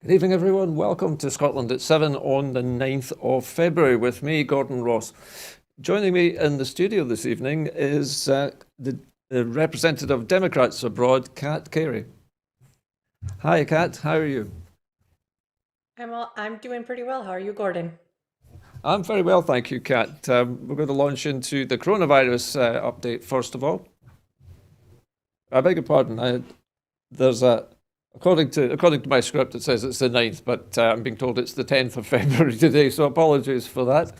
Good evening, everyone. Welcome to Scotland at 7 on the 9th of February with me, Gordon Ross. Joining me in the studio this evening is the representative of Democrats abroad, Kat Cary. Hi, Kat. How are you? I'm doing pretty well. How are you, Gordon? I'm very well, thank you, Kat. We're going to launch into the coronavirus update first of all. I beg your pardon. There's a according to my script, it says it's the 9th, but I'm being told it's the 10th of February today, so apologies for that.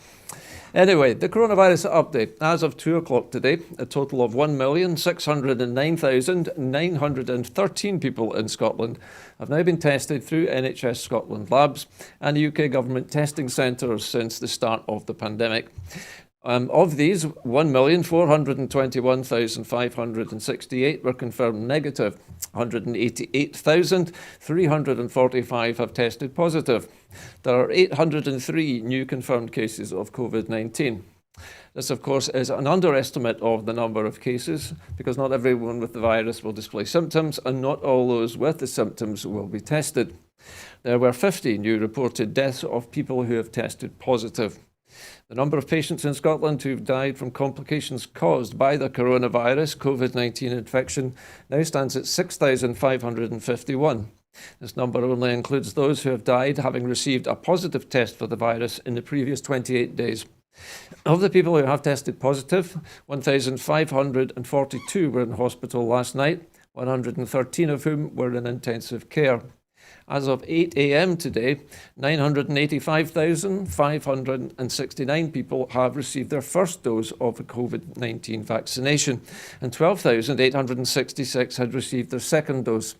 Anyway, the coronavirus update. As of 2 o'clock today, a total of 1,609,913 people in Scotland have now been tested through NHS Scotland labs and UK government testing centres since the start of the pandemic. Of these, 1,421,568 were confirmed negative. 188,345 have tested positive. There are 803 new confirmed cases of COVID-19. This, of course, is an underestimate of the number of cases because not everyone with the virus will display symptoms and not all those with the symptoms will be tested. There were 50 new reported deaths of people who have tested positive. The number of patients in Scotland who've died from complications caused by the coronavirus COVID-19 infection now stands at 6,551. This number only includes those who have died having received a positive test for the virus in the previous 28 days. Of the people who have tested positive, 1,542 were in hospital last night, 113 of whom were in intensive care. As of 8 a.m. today, 985,569 people have received their first dose of the COVID-19 vaccination, and 12,866 had received their second dose.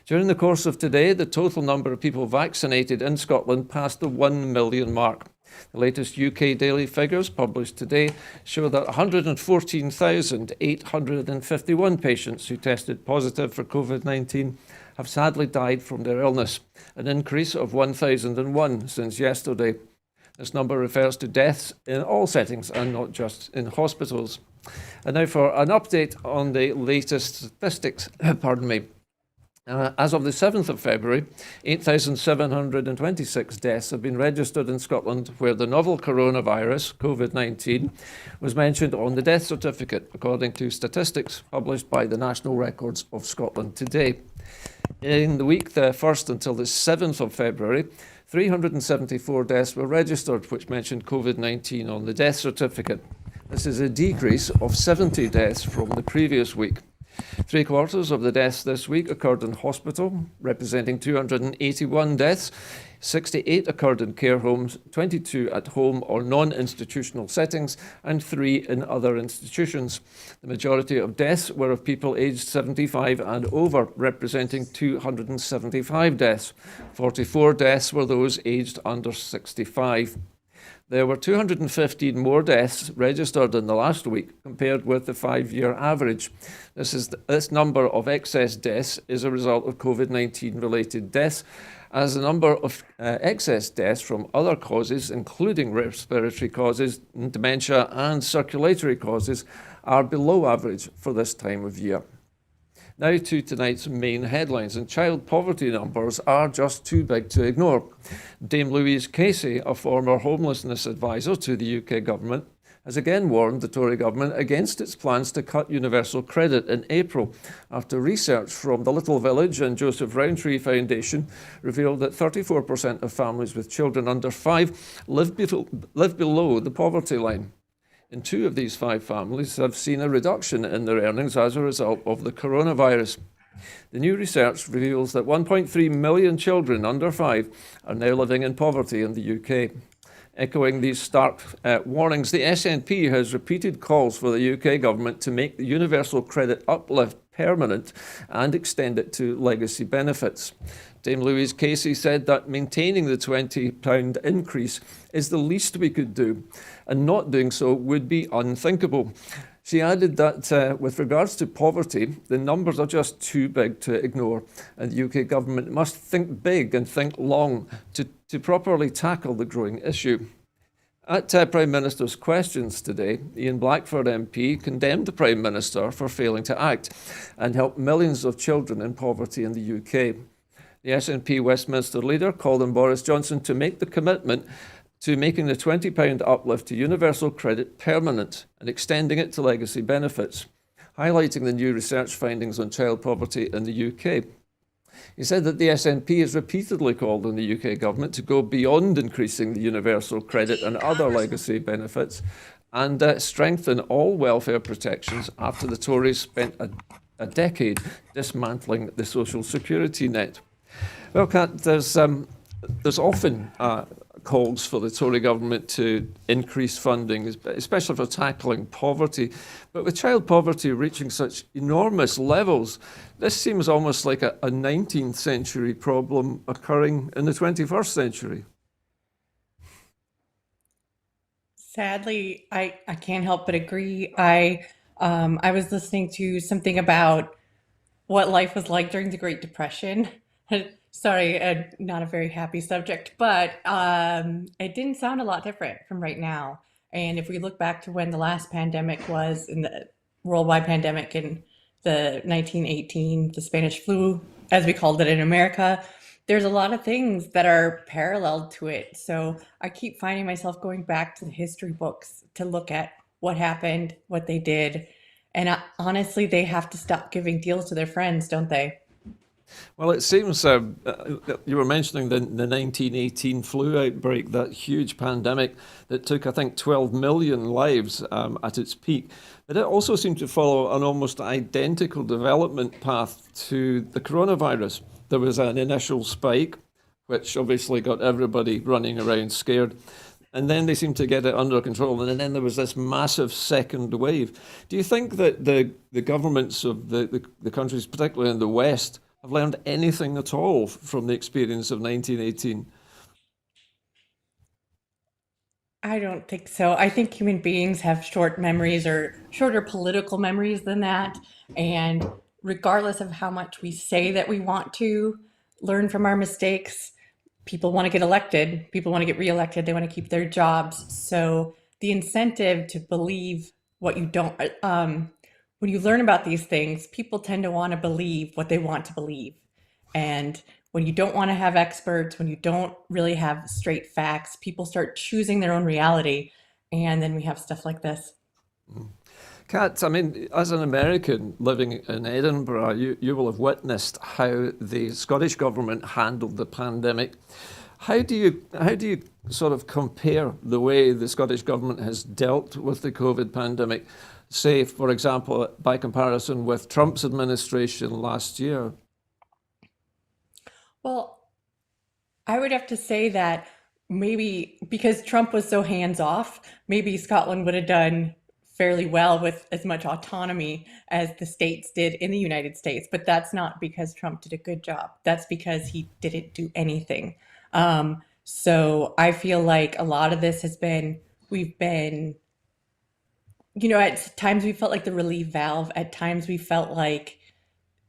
During the course of today, the total number of people vaccinated in Scotland passed the 1 million mark. The latest UK daily figures published today show that 114,851 patients who tested positive for COVID-19 have sadly died from their illness, an increase of 1,001 since yesterday. This number refers to deaths in all settings and not just in hospitals. And now for an update on the latest statistics. As of the 7th of February, 8,726 deaths have been registered in Scotland where the novel coronavirus, COVID-19, was mentioned on the death certificate, according to statistics published by the National Records of Scotland today. In the week, the 1st until the 7th of February, 374 deaths were registered which mentioned COVID-19 on the death certificate. This is a decrease of 70 deaths from the previous week. 3/4 of the deaths this week occurred in hospital, representing 281 deaths. 68 occurred in care homes, 22 at home or non-institutional settings, and 3 in other institutions. The majority of deaths were of people aged 75 and over, representing 275 deaths. 44 deaths were those aged under 65. There were 215 more deaths registered in the last week compared with the 5-year average. This number of excess deaths is a result of COVID-19 related deaths, as the number of excess deaths from other causes, including respiratory causes, dementia and circulatory causes, are below average for this time of year. Now to tonight's main headlines, and child poverty numbers are just too big to ignore. Dame Louise Casey, a former homelessness advisor to the UK government, has again warned the Tory government against its plans to cut universal credit in April, after research from the Little Village and Joseph Rowntree Foundation revealed that 34% of families with children under 5 live below the poverty line. And 2 of these 5 families have seen a reduction in their earnings as a result of the coronavirus. The new research reveals that 1.3 million children under 5 are now living in poverty in the UK. Echoing these stark warnings, the SNP has repeated calls for the UK government to make the universal credit uplift permanent and extend it to legacy benefits. Dame Louise Casey said that maintaining the £20 increase is the least we could do, and not doing so would be unthinkable. She added that with regards to poverty, the numbers are just too big to ignore, and the UK government must think big and think long to properly tackle the growing issue. At Prime Minister's questions today, Ian Blackford MP condemned the Prime Minister for failing to act and help millions of children in poverty in the UK. The SNP Westminster leader called on Boris Johnson to make the commitment to making the £20 uplift to universal credit permanent and extending it to legacy benefits, highlighting the new research findings on child poverty in the UK. He said that the SNP has repeatedly called on the UK government to go beyond increasing the universal credit and other legacy benefits and strengthen all welfare protections after the Tories spent a decade dismantling the social security net. Well, Kat, there's often calls for the Tory government to increase funding, especially for tackling poverty. But with child poverty reaching such enormous levels, this seems almost like a 19th century problem occurring in the 21st century. Sadly, I can't help but agree. I was listening to something about what life was like during the Great Depression. Sorry, not a very happy subject, but it didn't sound a lot different from right now. And if we look back to when the last pandemic was, in the worldwide pandemic in the 1918, the Spanish flu, as we called it in America, there's a lot of things that are parallel to it. So I keep finding myself going back to the history books to look at what happened, what they did. And honestly, they have to stop giving deals to their friends, don't they? Well, it seems you were mentioning the 1918 flu outbreak, that huge pandemic that took, I think, 12 million lives at its peak. But it also seemed to follow an almost identical development path to the coronavirus. There was an initial spike, which obviously got everybody running around scared. And then they seemed to get it under control. And then there was this massive second wave. Do you think that the governments of the countries, particularly in the West, have learned anything at all from the experience of 1918? I don't think so. I think human beings have short memories or shorter political memories than that. And regardless of how much we say that we want to learn from our mistakes, people want to get elected, people want to get reelected, they want to keep their jobs. So the incentive to believe what you don't, when you learn about these things, people tend to want to believe what they want to believe. And when you don't want to have experts, when you don't really have straight facts, people start choosing their own reality. And then we have stuff like this. Kat, I mean, as an American living in Edinburgh, you will have witnessed how the Scottish government handled the pandemic. How do you sort of compare the way the Scottish government has dealt with the COVID pandemic, say, for example, by comparison with Trump's administration last year? Well, I would have to say that maybe because Trump was so hands off, maybe Scotland would have done fairly well with as much autonomy as the states did in the United States. But that's not because Trump did a good job. That's because he didn't do anything. So I feel like a lot of this has been, we've been, at times we felt like the relief valve. At times we felt like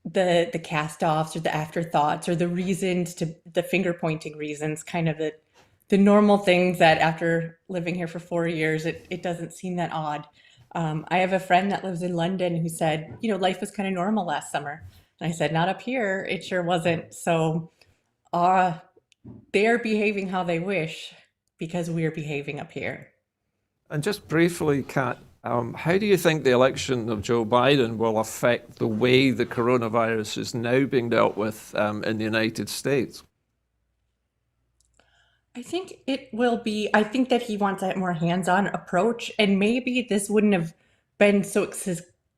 the cast offs or the afterthoughts or the reasons to the finger pointing reasons, kind of the normal things that after living here for 4 years, it doesn't seem that odd. I have a friend that lives in London who said, life was kind of normal last summer. And I said, not up here. It sure wasn't. So uh, they're behaving how they wish because we're behaving up here. And just briefly, Kat, how do you think the election of Joe Biden will affect the way the coronavirus is now being dealt with in the United States? I think it will be, I think that he wants a more hands-on approach, and maybe this wouldn't have been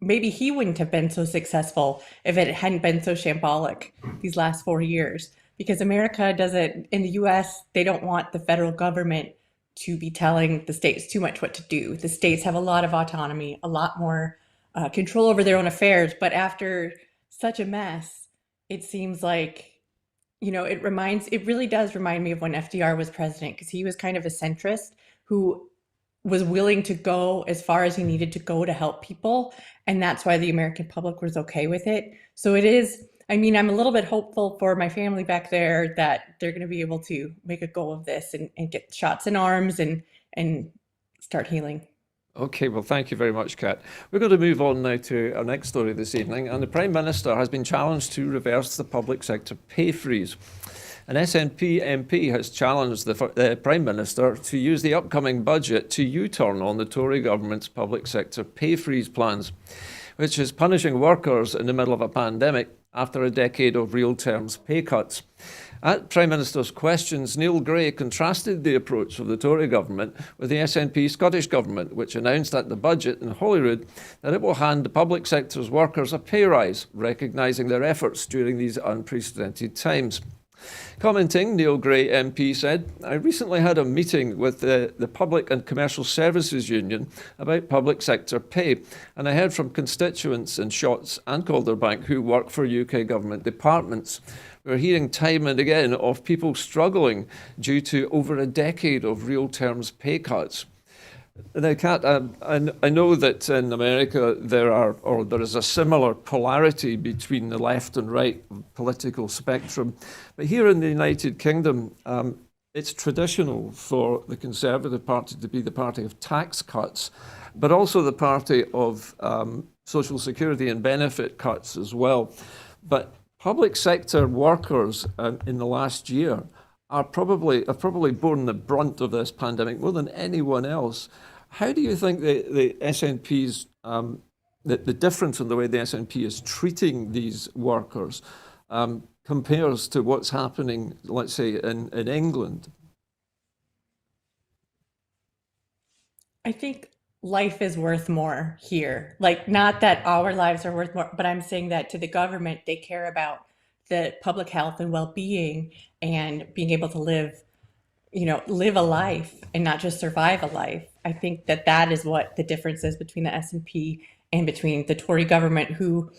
maybe he wouldn't have been so successful if it hadn't been so shambolic these last 4 years. Because America doesn't, in the US, they don't want the federal government to be telling the states too much what to do. The states have a lot of autonomy, a lot more control over their own affairs. But after such a mess, it seems like it really does remind me of when FDR was president, because he was kind of a centrist who was willing to go as far as he needed to go to help people. And that's why the American public was okay with it. So it is, I mean, I'm a little bit hopeful for my family back there that they're going to be able to make a go of this and get shots in arms and start healing. Okay, well, thank you very much, Kat. We're going to move on now to our next story this evening, and the Prime Minister has been challenged to reverse the public sector pay freeze. An SNP MP has challenged the Prime Minister to use the upcoming budget to U-turn on the Tory government's public sector pay freeze plans, which is punishing workers in the middle of a pandemic after a decade of real terms pay cuts. At Prime Minister's questions, Neil Gray contrasted the approach of the Tory government with the SNP Scottish government, which announced at the budget in Holyrood that it will hand the public sector's workers a pay rise, recognising their efforts during these unprecedented times. Commenting, Neil Gray MP said, "I recently had a meeting with the Public and Commercial Services Union about public sector pay, and I heard from constituents in Shotts and Calderbank who work for UK government departments. We're hearing time and again of people struggling due to over a decade of real terms pay cuts." Now, Kat, I know that in America there is a similar polarity between the left and right political spectrum, but here in the United Kingdom, it's traditional for the Conservative Party to be the party of tax cuts, but also the party of social security and benefit cuts as well. But public sector workers in the last year have probably borne the brunt of this pandemic more than anyone else. How do you think the SNP's the difference in the way the SNP is treating these workers compares to what's happening, let's say, in England? I think life is worth more here. Like, not that our lives are worth more, but I'm saying that to the government, they care about the public health and well-being and being able to live a life and not just survive a life. I think that that is what the difference is between the SNP and between the Tory government, who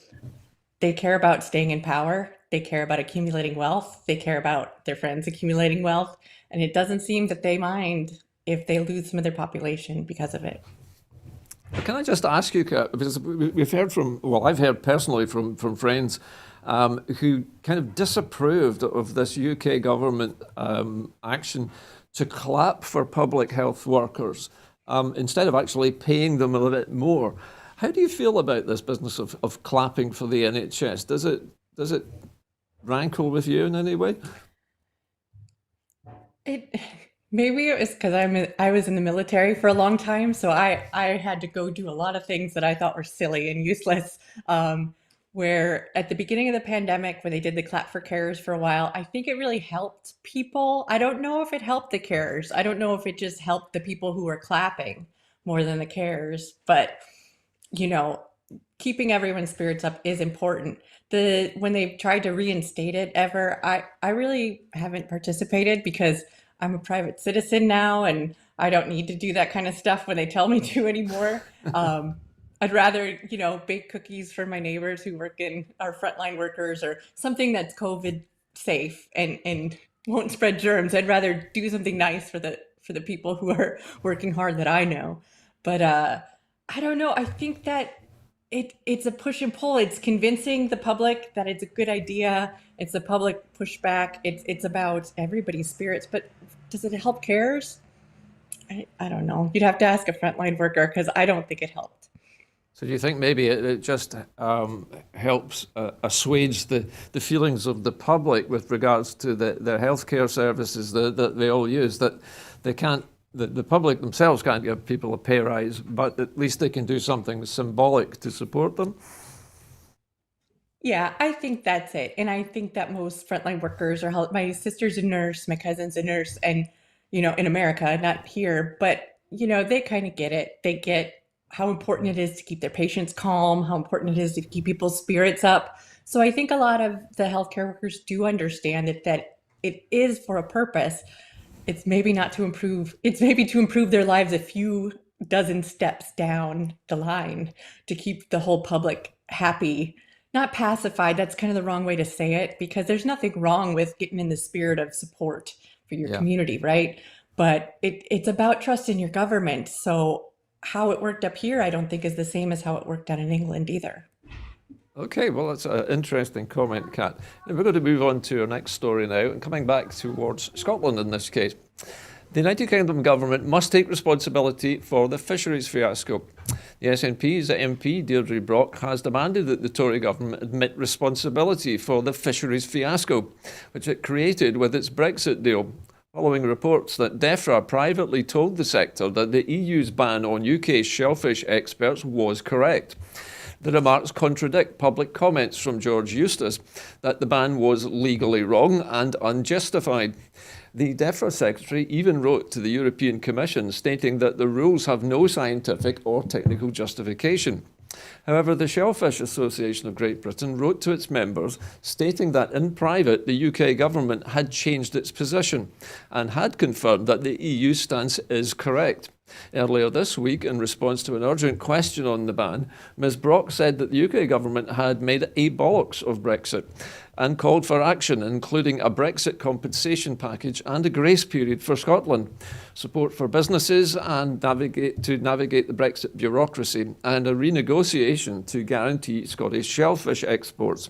they care about staying in power, they care about accumulating wealth, they care about their friends accumulating wealth, and it doesn't seem that they mind if they lose some of their population because of it. Can I just ask you, Kat, because we've heard I've heard personally from friends who kind of disapproved of this UK government action to clap for public health workers instead of actually paying them a little bit more. How do you feel about this business of clapping for the NHS? Does it rankle with you in any way? It maybe it was because I was in the military for a long time, so I had to go do a lot of things that I thought were silly and useless. Where at the beginning of the pandemic, when they did the clap for carers for a while, I think it really helped people. I don't know if it helped the carers. I don't know if it just helped the people who were clapping more than the carers. But you know, keeping everyone's spirits up is important. When they tried to reinstate it ever, I really haven't participated because I'm a private citizen now and I don't need to do that kind of stuff when they tell me to anymore. I'd rather, bake cookies for my neighbors who work in our frontline workers, or something that's COVID safe and won't spread germs. I'd rather do something nice for the people who are working hard that I know. But I don't know. I think that it's a push and pull. It's convincing the public that it's a good idea. It's a public pushback. It's about everybody's spirits. But does it help carers? I don't know. You'd have to ask a frontline worker, because I don't think it helped. So do you think maybe it just helps assuage the feelings of the public with regards to their healthcare services that they all use, that they can't, the public themselves can't give people a pay rise, but at least they can do something symbolic to support them? Yeah, I think that's it. And I think that most frontline workers are help. My sister's a nurse, my cousin's a nurse, and, in America, not here, but, they kind of get it. They get how important it is to keep their patients calm, how important it is to keep people's spirits up. So I think a lot of the healthcare workers do understand that it is for a purpose. It's maybe not to improve, it's maybe to improve their lives a few dozen steps down the line, to keep the whole public happy, not pacified. That's kind of the wrong way to say it, because there's nothing wrong with getting in the spirit of support for your Yeah. community, right? But it's about trust in your government. So how it worked up here, I don't think is the same as how it worked out in England either. Okay, well, that's an interesting comment, Kat. Now we're going to move on to our next story now, and coming back towards Scotland in this case. The United Kingdom government must take responsibility for the fisheries fiasco. The SNP's MP Deirdre Brock has demanded that the Tory government admit responsibility for the fisheries fiasco, which it created with its Brexit deal, following reports that DEFRA privately told the sector that the EU's ban on UK shellfish exports was correct. The remarks contradict public comments from George Eustace that the ban was legally wrong and unjustified. The DEFRA secretary even wrote to the European Commission stating that the rules have no scientific or technical justification. However, the Shellfish Association of Great Britain wrote to its members stating that in private the UK government had changed its position and had confirmed that the EU stance is correct. Earlier this week, in response to an urgent question on the ban, Ms Brock said that the UK government had made a bollocks of Brexit and called for action, including a Brexit compensation package and a grace period for Scotland, support for businesses and navigate the Brexit bureaucracy, and a renegotiation to guarantee Scottish shellfish exports.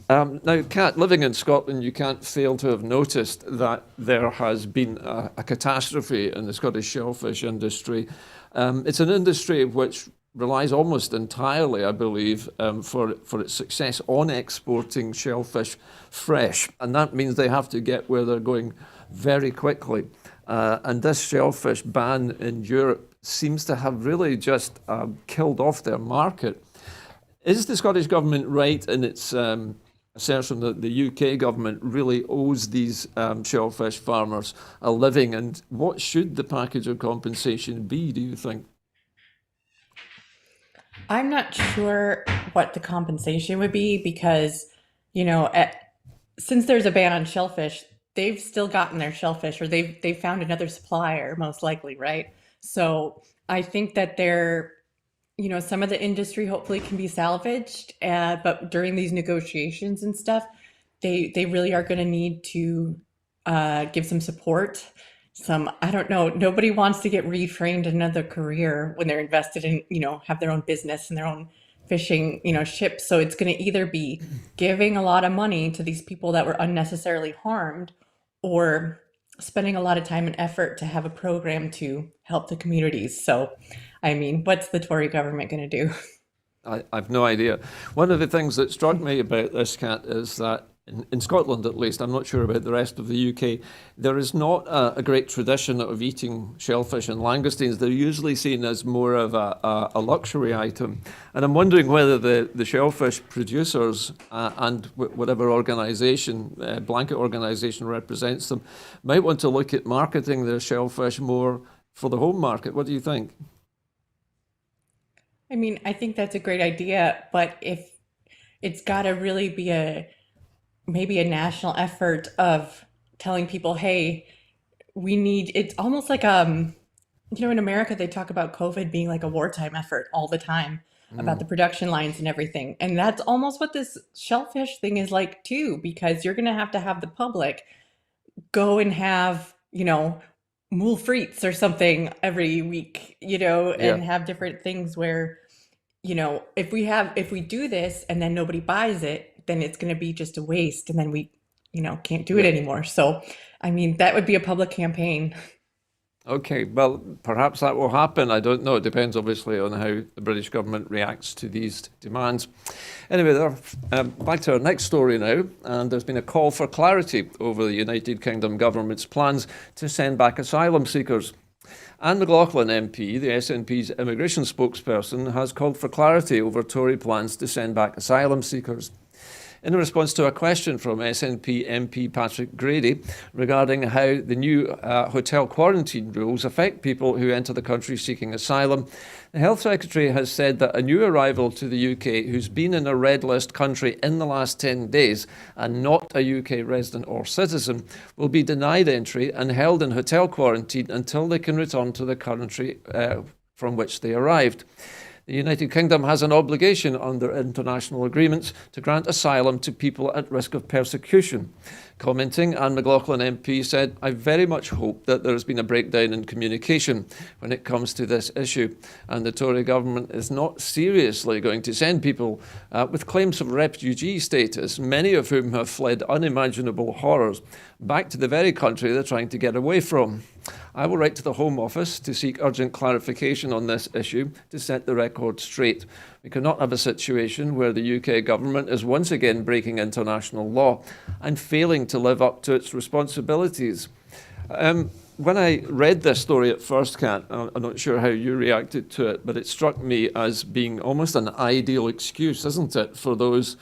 Now, Kat, living in Scotland, you can't fail to have noticed that there has been a catastrophe in the Scottish shellfish industry. It's an industry which relies almost entirely, I believe, for its success on exporting shellfish fresh. And that means they have to get where they're going very quickly. And this shellfish ban in Europe seems to have really just killed off their market. Is the Scottish government right in its assertion that the UK government really owes these shellfish farmers a living? And what should the package of compensation be, do you think? I'm not sure what the compensation would be because, since there's a ban on shellfish, they've still gotten their shellfish, or they've found another supplier, most likely, right? So I think that some of the industry hopefully can be salvaged, but during these negotiations and stuff, they really are going to need to give some support. I don't know, nobody wants to get retrained in another career when they're invested in, have their own business and their own fishing, ships. So it's going to either be giving a lot of money to these people that were unnecessarily harmed, or spending a lot of time and effort to have a program to help the communities. So, I mean, what's the Tory government going to do? I've no idea. One of the things that struck me about this, Kat, is that in Scotland, at least, I'm not sure about the rest of the UK, there is not a great tradition of eating shellfish and langoustines. They're usually seen as more of a luxury item. And I'm wondering whether the shellfish producers and whatever organisation, blanket organisation represents them, might want to look at marketing their shellfish more for the home market. What do you think? I mean, I think that's a great idea, but if it's got to really be maybe a national effort of telling people, hey, it's almost like, in America, they talk about COVID being like a wartime effort all the time about the production lines and everything. And that's almost what this shellfish thing is like too, because you're going to have the public go and have, moule frites or something every week, Yeah. and have different things where, if we do this and then nobody buys it, then it's going to be just a waste, and then we, can't do it Yeah. anymore. So, I mean, that would be a public campaign. Okay, well, perhaps that will happen. I don't know. It depends, obviously, on how the British government reacts to these demands. Anyway, back to our next story now. And there's been a call for clarity over the United Kingdom government's plans to send back asylum seekers. Anne McLaughlin MP, the SNP's immigration spokesperson, has called for clarity over Tory plans to send back asylum seekers. In response to a question from SNP MP Patrick Grady regarding how the new hotel quarantine rules affect people who enter the country seeking asylum, the Health Secretary has said that a new arrival to the UK who's been in a red list country in the last 10 days and not a UK resident or citizen will be denied entry and held in hotel quarantine until they can return to the country from which they arrived. The United Kingdom has an obligation under international agreements to grant asylum to people at risk of persecution. Commenting, Anne McLaughlin MP said, "I very much hope that there has been a breakdown in communication when it comes to this issue, and the Tory government is not seriously going to send people with claims of refugee status, many of whom have fled unimaginable horrors, back to the very country they're trying to get away from. I will write to the Home Office to seek urgent clarification on this issue to set the record straight. We cannot have a situation where the UK government is once again breaking international law and failing to live up to its responsibilities." When I read this story at first, Kat, I'm not sure how you reacted to it, but it struck me as being almost an ideal excuse, isn't it, for those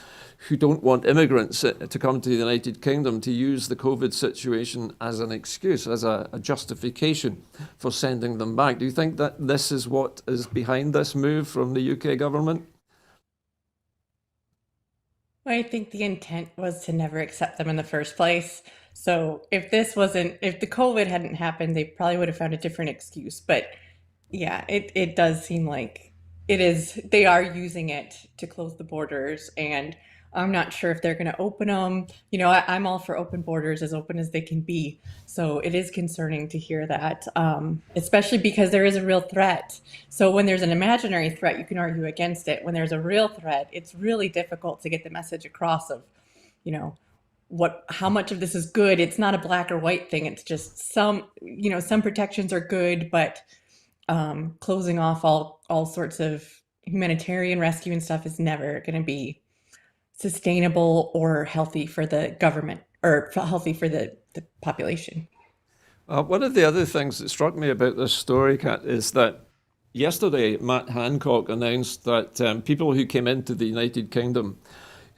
who don't want immigrants to come to the United Kingdom to use the COVID situation as an excuse, as a justification for sending them back. Do you think that this is what is behind this move from the UK government? I think the intent was to never accept them in the first place. So if the COVID hadn't happened, they probably would have found a different excuse. But yeah, it does seem like they are using it to close the borders. And I'm not sure if they're going to open them. I'm all for open borders, as open as they can be. So it is concerning to hear that, especially because there is a real threat. So when there's an imaginary threat, you can argue against it. When there's a real threat, it's really difficult to get the message across of, you know, how much of this is good. It's not a black or white thing. It's just some protections are good, but closing off all sorts of humanitarian rescue and stuff is never going to be sustainable or healthy for the government or healthy for the population. One of the other things that struck me about this story, Kat, is that yesterday Matt Hancock announced that people who came into the United Kingdom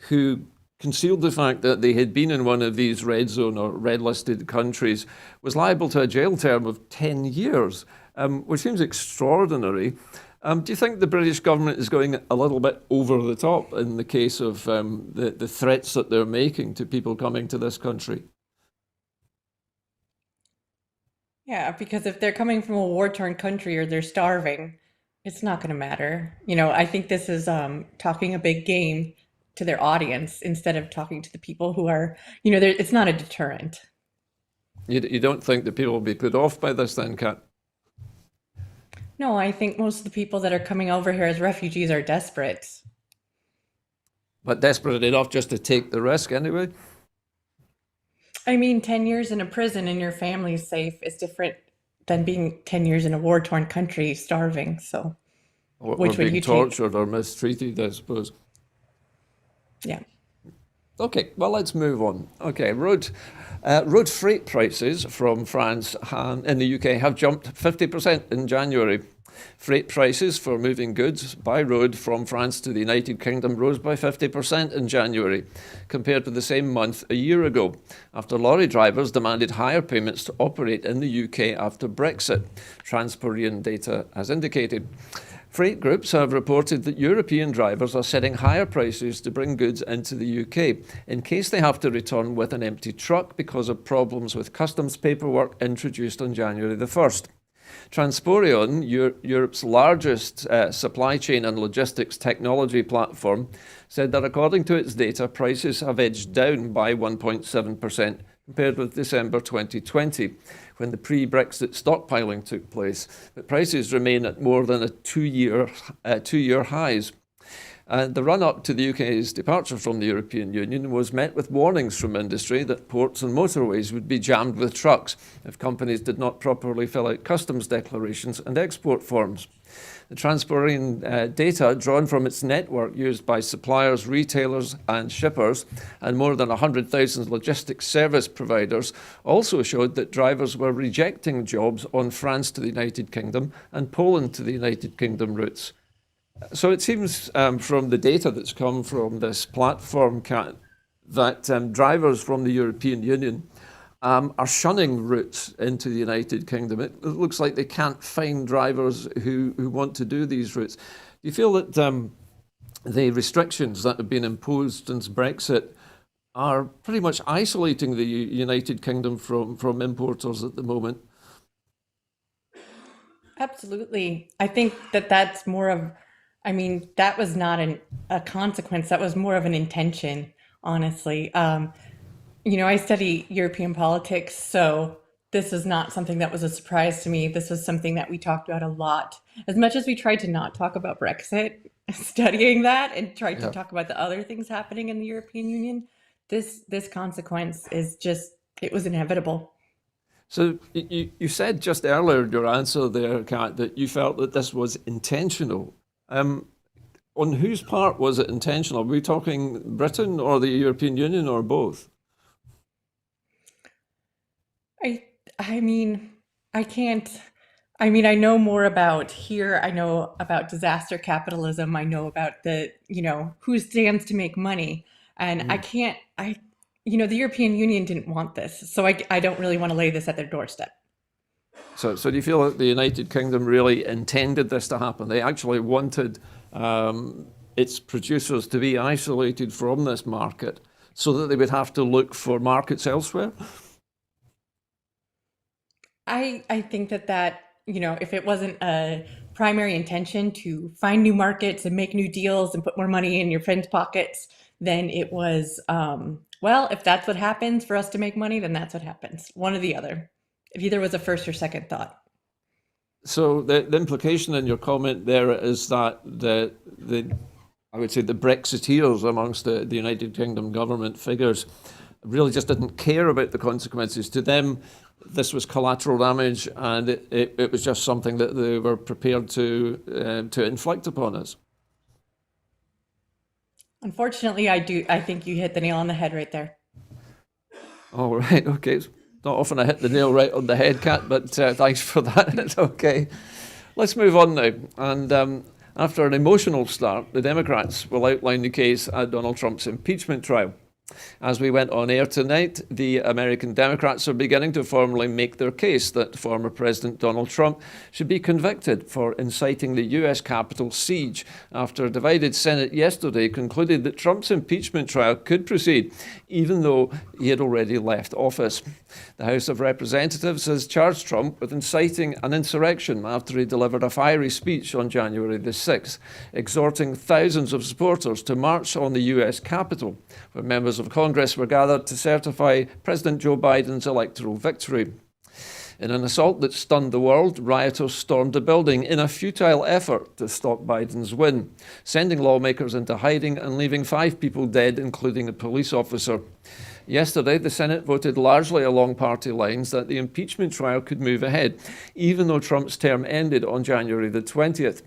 who concealed the fact that they had been in one of these red zone or red listed countries was liable to a jail term of 10 years, which seems extraordinary. Do you think the British government is going a little bit over the top in the case of the threats that they're making to people coming to this country? Yeah, because if they're coming from a war-torn country or they're starving, it's not going to matter. I think this is talking a big game to their audience instead of talking to the people who are, it's not a deterrent. You don't think that people will be put off by this then, Kat? No, I think most of the people that are coming over here as refugees are desperate. But desperate enough just to take the risk anyway? I mean, 10 years in a prison and your family's safe is different than being 10 years in a war-torn country starving. So, Or which would being you take? tortured or mistreated, I suppose. Yeah. Okay, well, let's move on. Okay, road freight prices from France in the UK have jumped 50% in January. Freight prices for moving goods by road from France to the United Kingdom rose by 50% in January, compared to the same month a year ago, after lorry drivers demanded higher payments to operate in the UK after Brexit, Transporian data has indicated. Freight groups have reported that European drivers are setting higher prices to bring goods into the UK in case they have to return with an empty truck because of problems with customs paperwork introduced on January the 1st. Transporion, Europe's largest supply chain and logistics technology platform, said that according to its data, prices have edged down by 1.7% compared with December 2020, when the pre-Brexit stockpiling took place. But prices remain at more than a two-year highs. The run-up to the UK's departure from the European Union was met with warnings from industry that ports and motorways would be jammed with trucks if companies did not properly fill out customs declarations and export forms. The Transporion data, drawn from its network used by suppliers, retailers and shippers, and more than 100,000 logistics service providers, also showed that drivers were rejecting jobs on France to the United Kingdom and Poland to the United Kingdom routes. So it seems from the data that's come from this platform, Kat, that drivers from the European Union are shunning routes into the United Kingdom. It looks like they can't find drivers who want to do these routes. Do you feel that the restrictions that have been imposed since Brexit are pretty much isolating the United Kingdom from importers at the moment? Absolutely. I think that that's more of I mean, that was not a consequence. That was more of an intention, honestly. I study European politics, so this is not something that was a surprise to me. This was something that we talked about a lot. As much as we tried to not talk about Brexit, studying that and tried to Yeah. talk about the other things happening in the European Union, this consequence is just it was inevitable. So you said just earlier in your answer there, Kat, that you felt that this was intentional. Um, on whose part was it intentional? Are we talking Britain or the European Union or both? I I mean, I can't I mean, I know more about here. I know about disaster capitalism. I know about who stands to make money. And I Mm. can't the European Union didn't want this. So I don't really want to lay this at their doorstep. So do you feel that the United Kingdom really intended this to happen? They actually wanted its producers to be isolated from this market so that they would have to look for markets elsewhere? I think that if it wasn't a primary intention to find new markets and make new deals and put more money in your friends' pockets, then it was, well, if that's what happens for us to make money, then that's what happens. One or the other. It either was a first or second thought. So the implication in your comment there is that the I would say the Brexiteers amongst the United Kingdom government figures really just didn't care about the consequences. To them, this was collateral damage, and it was just something that they were prepared to inflict upon us. Unfortunately, I think you hit the nail on the head right there. All right, okay. It's not often I hit the nail right on the head, Kat, but thanks for that. Okay. Let's move on now. And after an emotional start, the Democrats will outline the case at Donald Trump's impeachment trial. As we went on air tonight, the American Democrats are beginning to formally make their case that former President Donald Trump should be convicted for inciting the US Capitol siege after a divided Senate yesterday concluded that Trump's impeachment trial could proceed, even though he had already left office. The House of Representatives has charged Trump with inciting an insurrection after he delivered a fiery speech on January the 6th, exhorting thousands of supporters to march on the US Capitol, where members of Congress were gathered to certify President Joe Biden's electoral victory. In an assault that stunned the world, rioters stormed a building in a futile effort to stop Biden's win, sending lawmakers into hiding and leaving 5 people dead, including a police officer. Yesterday, the Senate voted largely along party lines that the impeachment trial could move ahead, even though Trump's term ended on January the 20th.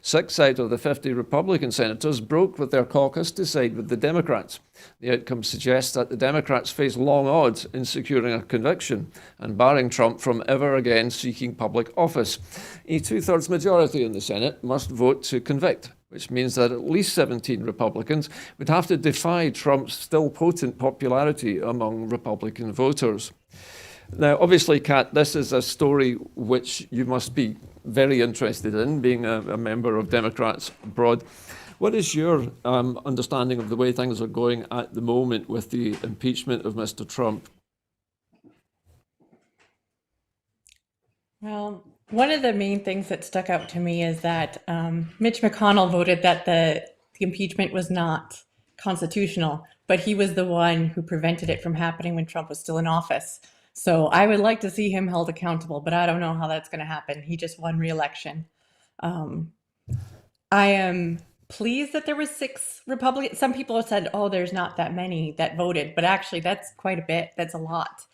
6 out of the 50 Republican senators broke with their caucus to side with the Democrats. The outcome suggests that the Democrats face long odds in securing a conviction and barring Trump from ever again seeking public office. A 2/3 majority in the Senate must vote to convict, which means that at least 17 Republicans would have to defy Trump's still potent popularity among Republican voters. Now, obviously, Kat, this is a story which you must be very interested in, being a member of Democrats abroad. What is your understanding of the way things are going at the moment with the impeachment of Mr. Trump? Well, one of the main things that stuck out to me is that Mitch McConnell voted that the impeachment was not constitutional, but he was the one who prevented it from happening when Trump was still in office. So I would like to see him held accountable, but I don't know how that's going to happen. He just won re-election. Um, I am pleased that there was 6 Republicans. Some people have said, "Oh, there's not that many that voted," but actually, that's quite a bit. That's a lot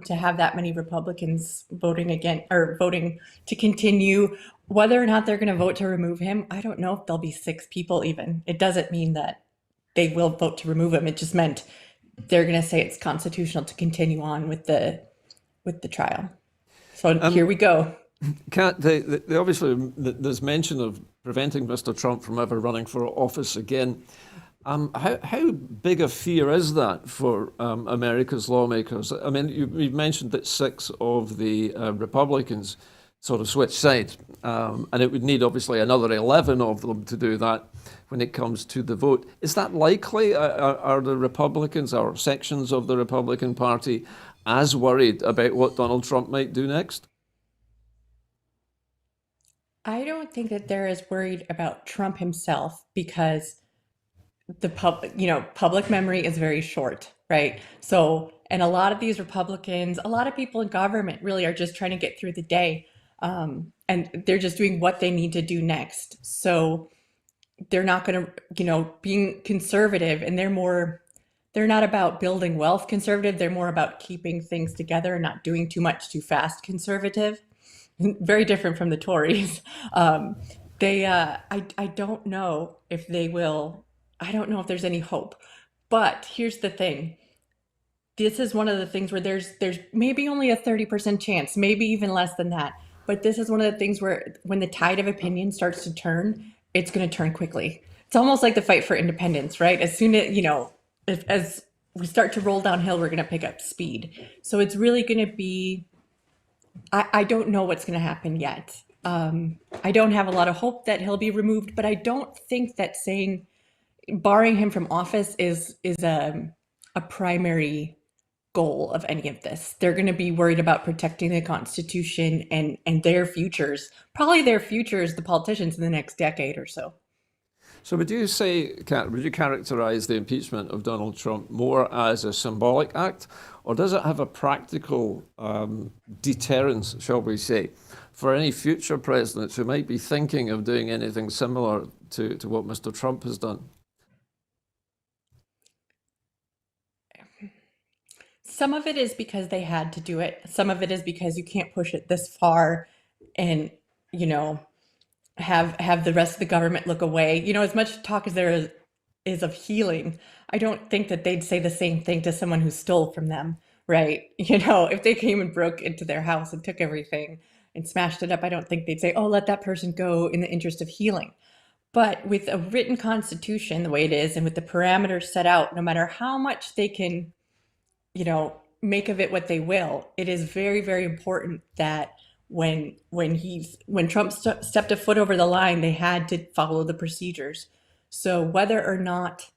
to have that many Republicans voting again or voting to continue. Whether or not they're going to vote to remove him, I don't know if there'll be 6 people even. It doesn't mean that they will vote to remove him. It just meant they're going to say it's constitutional to continue on with the trial. So here we go. Kat, obviously there's mention of preventing Mr. Trump from ever running for office again. How big a fear is that for America's lawmakers? I mean, you've mentioned that 6 of the Republicans sort of switch sides, and it would need obviously another 11 of them to do that when it comes to the vote. Is that likely? Are the Republicans or sections of the Republican Party as worried about what Donald Trump might do next? I don't think that they're as worried about Trump himself because public memory is very short, right? So, and a lot of these Republicans, a lot of people in government really are just trying to get through the day. And they're just doing what they need to do next. So they're not going to, being conservative, and they're not about building wealth conservative. They're more about keeping things together and not doing too much too fast conservative. Very different from the Tories. Um, I don't know if they will. I don't know if there's any hope. But here's the thing. This is one of the things where there's maybe only a 30% chance, maybe even less than that. But this is one of the things where when the tide of opinion starts to turn, it's going to turn quickly. It's almost like the fight for independence, right? As soon as, as we start to roll downhill, we're going to pick up speed. So it's really going to be, I don't know what's going to happen yet. I don't have a lot of hope that he'll be removed, but I don't think that saying barring him from office is a primary goal of any of this. They're going to be worried about protecting the Constitution and their futures, probably their futures, the politicians in the next decade or so. So would you say, Kat, would you characterise the impeachment of Donald Trump more as a symbolic act, or does it have a practical deterrence, shall we say, for any future presidents who might be thinking of doing anything similar to what Mr. Trump has done? Some of it is because they had to do it. Some of it is because you can't push it this far and, you know, have the rest of the government look away. As much talk as is of healing, I don't think that they'd say the same thing to someone who stole from them, right? If they came and broke into their house and took everything and smashed it up, I don't think they'd say, "Oh, let that person go in the interest of healing." But with a written constitution the way it is and with the parameters set out, no matter how much they can make of it what they will. It is very, very important that when Trump stepped a foot over the line, they had to follow the procedures. So whether or not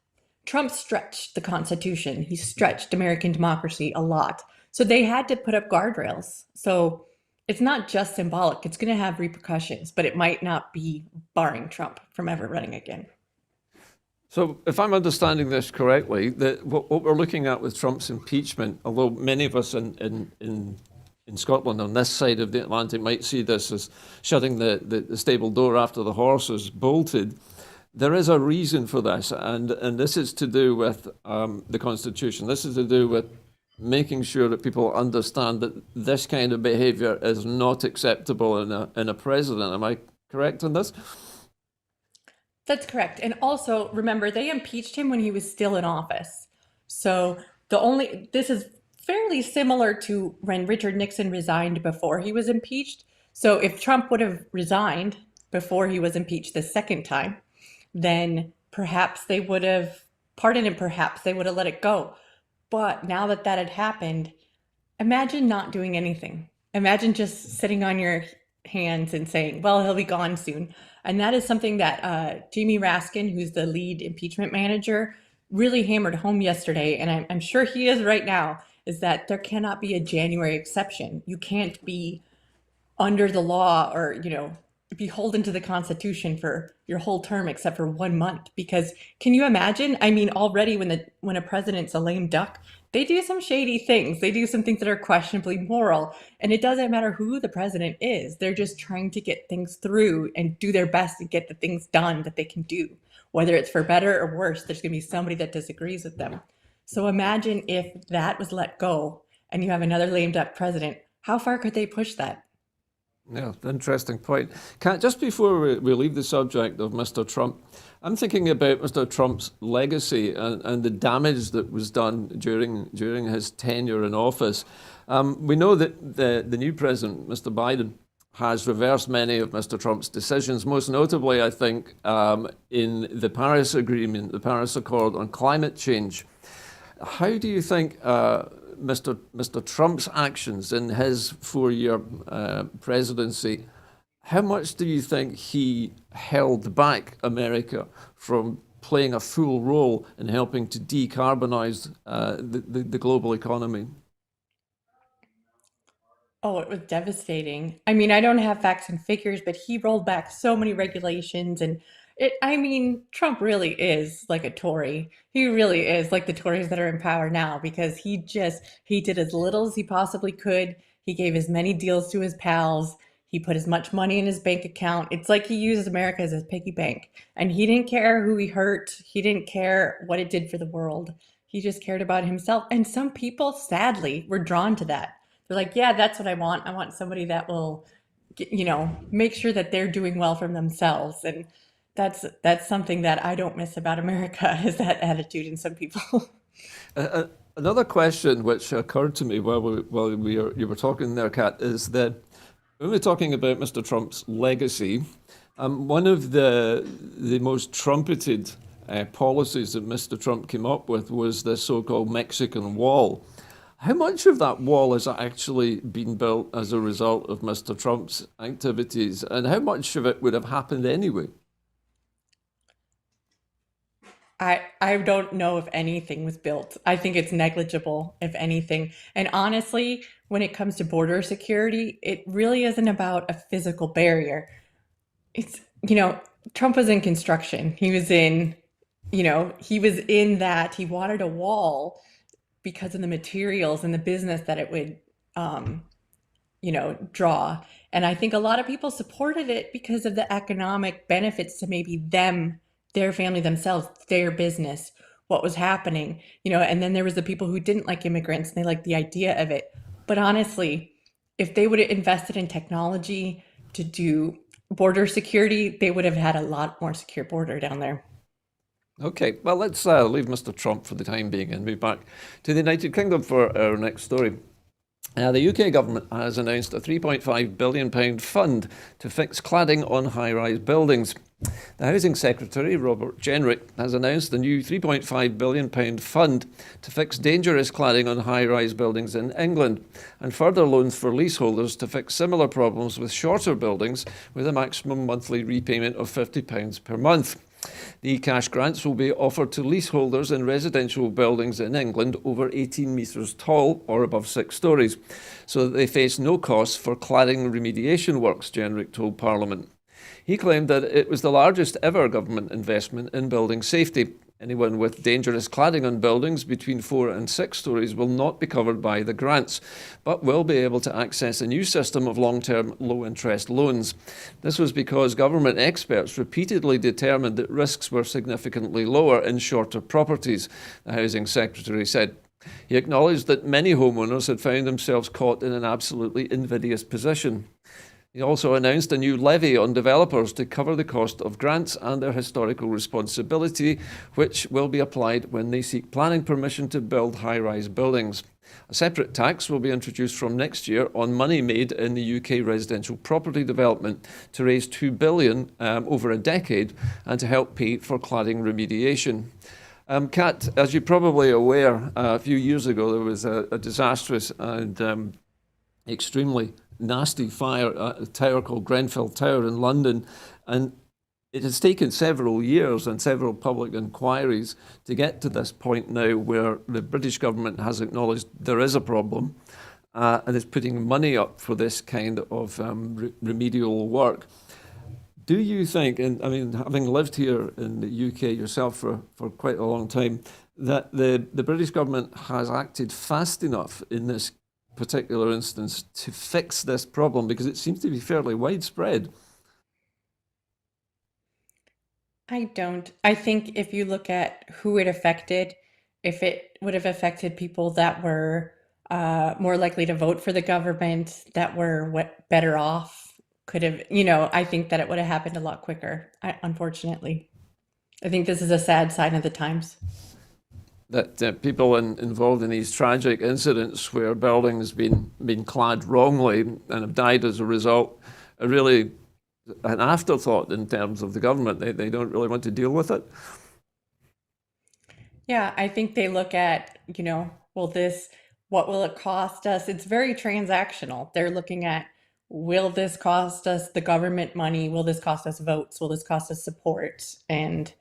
Trump stretched the Constitution, he stretched American democracy a lot. So they had to put up guardrails. So it's not just symbolic, it's going to have repercussions, but it might not be barring Trump from ever running again. So, if I'm understanding this correctly, what we're looking at with Trump's impeachment, although many of us in Scotland on this side of the Atlantic might see this as shutting the stable door after the horse is bolted, there is a reason for this, and this is to do with the Constitution. This is to do with making sure that people understand that this kind of behaviour is not acceptable in a president. Am I correct on this? That's correct. And also remember, they impeached him when he was still in office. So this is fairly similar to when Richard Nixon resigned before he was impeached. So if Trump would have resigned before he was impeached the second time, then perhaps they would have pardoned him, perhaps they would have let it go. But now that that had happened, imagine not doing anything. Imagine just sitting on your hands and saying, well, he'll be gone soon. And that is something that Jamie Raskin, who's the lead impeachment manager, really hammered home yesterday. And I'm sure he is right now, is that there cannot be a January exception. You can't be under the law or, beholden to the Constitution for your whole term except for 1 month. Because can you imagine? I mean, already when a president's a lame duck, they do some shady things. They do some things that are questionably moral. And it doesn't matter who the president is. They're just trying to get things through and do their best to get the things done that they can do. Whether it's for better or worse, there's going to be somebody that disagrees with them. So imagine if that was let go and you have another lame duck president. How far could they push that? Yeah, interesting point. Kat, just before we leave the subject of Mr. Trump, I'm thinking about Mr. Trump's legacy and the damage that was done during his tenure in office. We know that the new president, Mr. Biden, has reversed many of Mr. Trump's decisions, most notably, I think, in the Paris Agreement, the Paris Accord on climate change. How do you think Mr. Trump's actions in his 4-year presidency, how much do you think he held back America from playing a full role in helping to decarbonize the global economy? Oh, it was devastating. I mean, I don't have facts and figures, but he rolled back so many regulations and I mean, Trump really is like a Tory. He really is like the Tories that are in power now because he did as little as he possibly could. He gave as many deals to his pals. He put as much money in his bank account. It's like he uses America as his piggy bank. And he didn't care who he hurt. He didn't care what it did for the world. He just cared about himself. And some people, sadly, were drawn to that. They're like, yeah, that's what I want. I want somebody that will, make sure that they're doing well for themselves. And that's something that I don't miss about America is that attitude in some people. Another question which occurred to me while you were talking there, Kat, is that when we're talking about Mr. Trump's legacy, one of the most trumpeted policies that Mr. Trump came up with was the so-called Mexican Wall. How much of that wall has actually been built as a result of Mr. Trump's activities, and how much of it would have happened anyway? I don't know if anything was built. I think it's negligible, if anything. And honestly, when it comes to border security, it really isn't about a physical barrier. It's, Trump was in construction. He was in that. He wanted a wall because of the materials and the business that it would um, draw. And I think a lot of people supported it because of the economic benefits to maybe them, their family themselves, their business, what was happening, and then there was the people who didn't like immigrants and they liked the idea of it. But honestly, if they would have invested in technology to do border security, they would have had a lot more secure border down there. Okay, well, let's leave Mr. Trump for the time being and move back to the United Kingdom for our next story. The UK government has announced a £3.5 billion fund to fix cladding on high-rise buildings. The Housing Secretary, Robert Jenrick, has announced a new £3.5 billion fund to fix dangerous cladding on high-rise buildings in England, and further loans for leaseholders to fix similar problems with shorter buildings with a maximum monthly repayment of £50 per month. The cash grants will be offered to leaseholders in residential buildings in England over 18 metres tall or above 6 storeys, so that they face no costs for cladding remediation works, Jenrick told Parliament. He claimed that it was the largest ever government investment in building safety. Anyone with dangerous cladding on buildings between 4 and 6 storeys will not be covered by the grants, but will be able to access a new system of long-term low-interest loans. This was because government experts repeatedly determined that risks were significantly lower in shorter properties, the Housing Secretary said. He acknowledged that many homeowners had found themselves caught in an absolutely invidious position. He also announced a new levy on developers to cover the cost of grants and their historical responsibility, which will be applied when they seek planning permission to build high-rise buildings. A separate tax will be introduced from next year on money made in the UK residential property development to raise £2 billion over a decade and to help pay for cladding remediation. Kat, as you're probably aware, a few years ago there was a disastrous and extremely nasty fire at a tower called Grenfell Tower in London, and it has taken several years and several public inquiries to get to this point now where the British government has acknowledged there is a problem and is putting money up for this kind of remedial work. Do you think, and I mean, having lived here in the UK yourself for quite a long time, that the British government has acted fast enough in this particular instance to fix this problem, because it seems to be fairly widespread? I don't. I think if you look at who it affected, if it would have affected people that were more likely to vote for the government, that were what better off, could have, I think that it would have happened a lot quicker, unfortunately. I think this is a sad sign of the times. That people involved in these tragic incidents where buildings been clad wrongly and have died as a result are really an afterthought in terms of the government. They don't really want to deal with it. Yeah, I think they look at, what will it cost us? It's very transactional. They're looking at, will this cost us the government money? Will this cost us votes? Will this cost us support? And,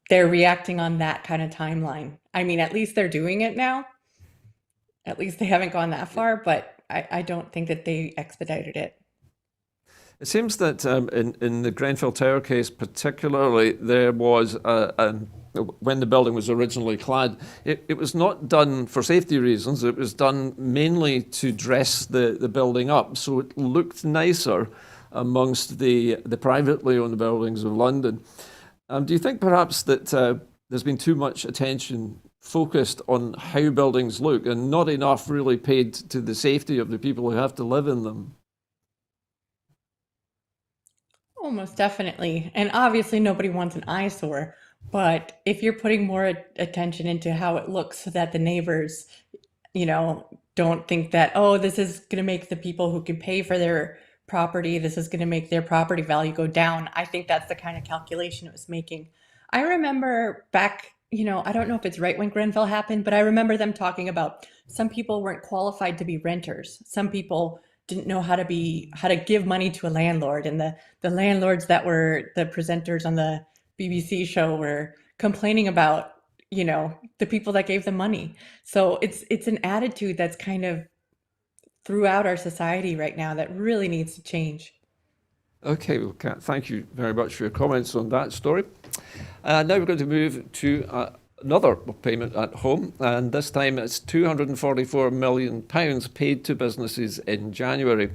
they're reacting on that kind of timeline. I mean, at least they're doing it now. At least they haven't gone that far, but I don't think that they expedited it. It seems that in the Grenfell Tower case particularly, there was when the building was originally clad, it was not done for safety reasons. It was done mainly to dress the building up, so it looked nicer amongst the privately owned buildings of London. Do you think perhaps that there's been too much attention focused on how buildings look and not enough really paid to the safety of the people who have to live in them? Oh, most definitely. And obviously, nobody wants an eyesore. But if you're putting more attention into how it looks so that the neighbors, don't think that, oh, this is going to make the people who can pay for their property, this is going to make their property value go down. I think that's the kind of calculation it was making. I remember back, I don't know if it's right when Grenfell happened, but I remember them talking about some people weren't qualified to be renters. Some people didn't know how to give money to a landlord. And the landlords that were the presenters on the BBC show were complaining about, the people that gave them money. So it's an attitude that's kind of throughout our society right now that really needs to change. Okay, well, Kat, thank you very much for your comments on that story. Now we're going to move to another payment at home, and this time it's £244 million paid to businesses in January.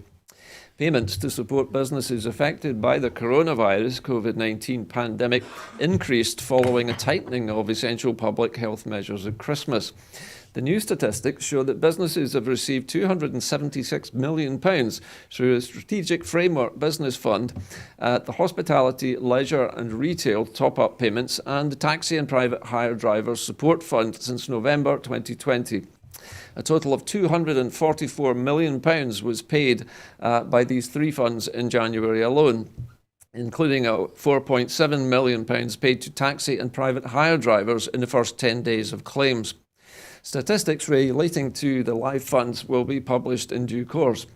Payments to support businesses affected by the coronavirus COVID-19 pandemic increased following a tightening of essential public health measures at Christmas. The new statistics show that businesses have received £276 million through a strategic framework business fund, the hospitality, leisure and retail top-up payments and the taxi and private hire drivers support fund since November 2020. A total of £244 million was paid by these three funds in January alone, including a £4.7 million paid to taxi and private hire drivers in the first 10 days of claims. Statistics relating to the live funds will be published in due course.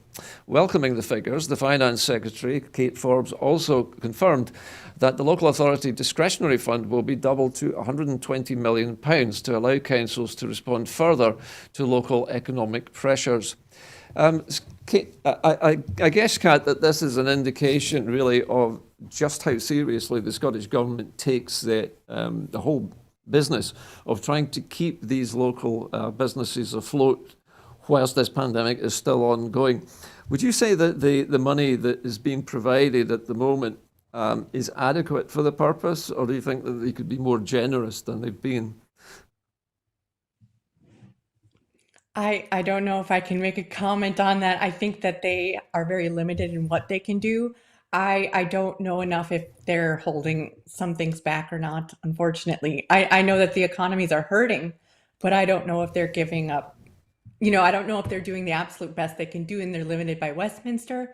Welcoming the figures, the Finance Secretary, Kate Forbes, also confirmed that the local authority discretionary fund will be doubled to £120 million to allow councils to respond further to local economic pressures. Kate, I guess, Kat, that this is an indication really of just how seriously the Scottish Government takes the whole business of trying to keep these local businesses afloat whilst this pandemic is still ongoing. Would you say that the money that is being provided at the moment is adequate for the purpose, or do you think that they could be more generous than they've been? I don't know if I can make a comment on that. I think that they are very limited in what they can do. I don't know enough if they're holding some things back or not, unfortunately. I know that the economies are hurting, but I don't know if they're giving up. I don't know if they're doing the absolute best they can do and they're limited by Westminster.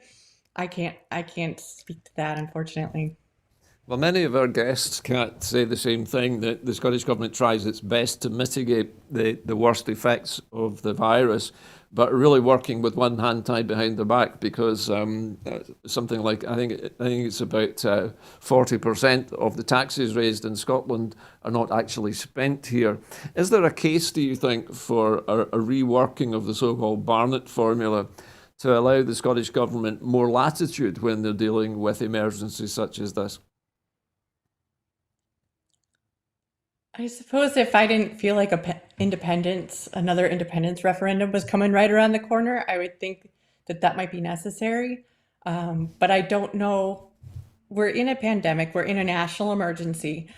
I can't speak to that, unfortunately. Well, many of our guests can't say the same thing, that the Scottish Government tries its best to mitigate the worst effects of the virus, but really working with one hand tied behind their back because something like, I think it's about 40% of the taxes raised in Scotland are not actually spent here. Is there a case, do you think, for a reworking of the so-called Barnett formula to allow the Scottish Government more latitude when they're dealing with emergencies such as this? I suppose if I didn't feel like another independence referendum was coming right around the corner, I would think that that might be necessary. But I don't know. We're in a pandemic. We're in a national emergency,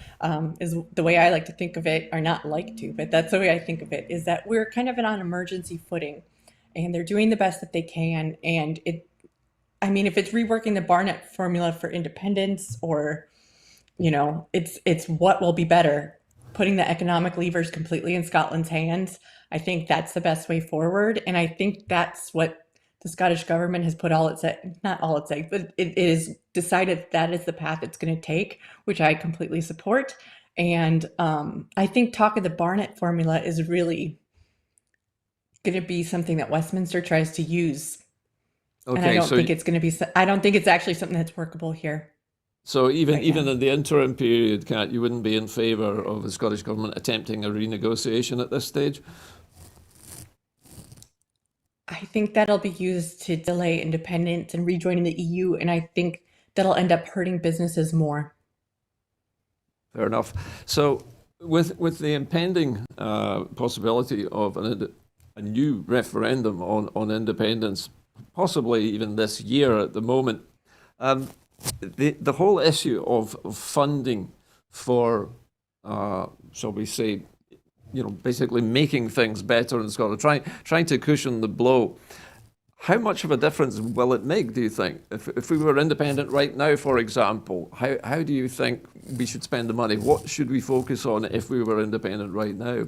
is the way I like to think of it, or not like to, but that's the way I think of it, is that we're kind of on emergency footing and they're doing the best that they can. And I mean, if it's reworking the Barnett formula for independence or it's what will be better. Putting the economic levers completely in Scotland's hands, I think that's the best way forward. And I think that's what the Scottish government has put not all its eggs, but it is decided that is the path it's going to take, which I completely support. And I think talk of the Barnett formula is really going to be something that Westminster tries to use. And Okay, so I don't think it's actually something that's workable here so even right now. in the interim period, Kat, you wouldn't be in favour of the Scottish Government attempting a renegotiation at this stage? I think that'll be used to delay independence and rejoining the EU, and I think that'll end up hurting businesses more. Fair enough. So, with the impending possibility of a new referendum on independence, possibly even this year at the moment, um, the whole issue of funding for, shall we say, basically making things better in Scotland, trying to cushion the blow. How much of a difference will it make, do you think? If we were independent right now, for example, how do you think we should spend the money? What should we focus on if we were independent right now?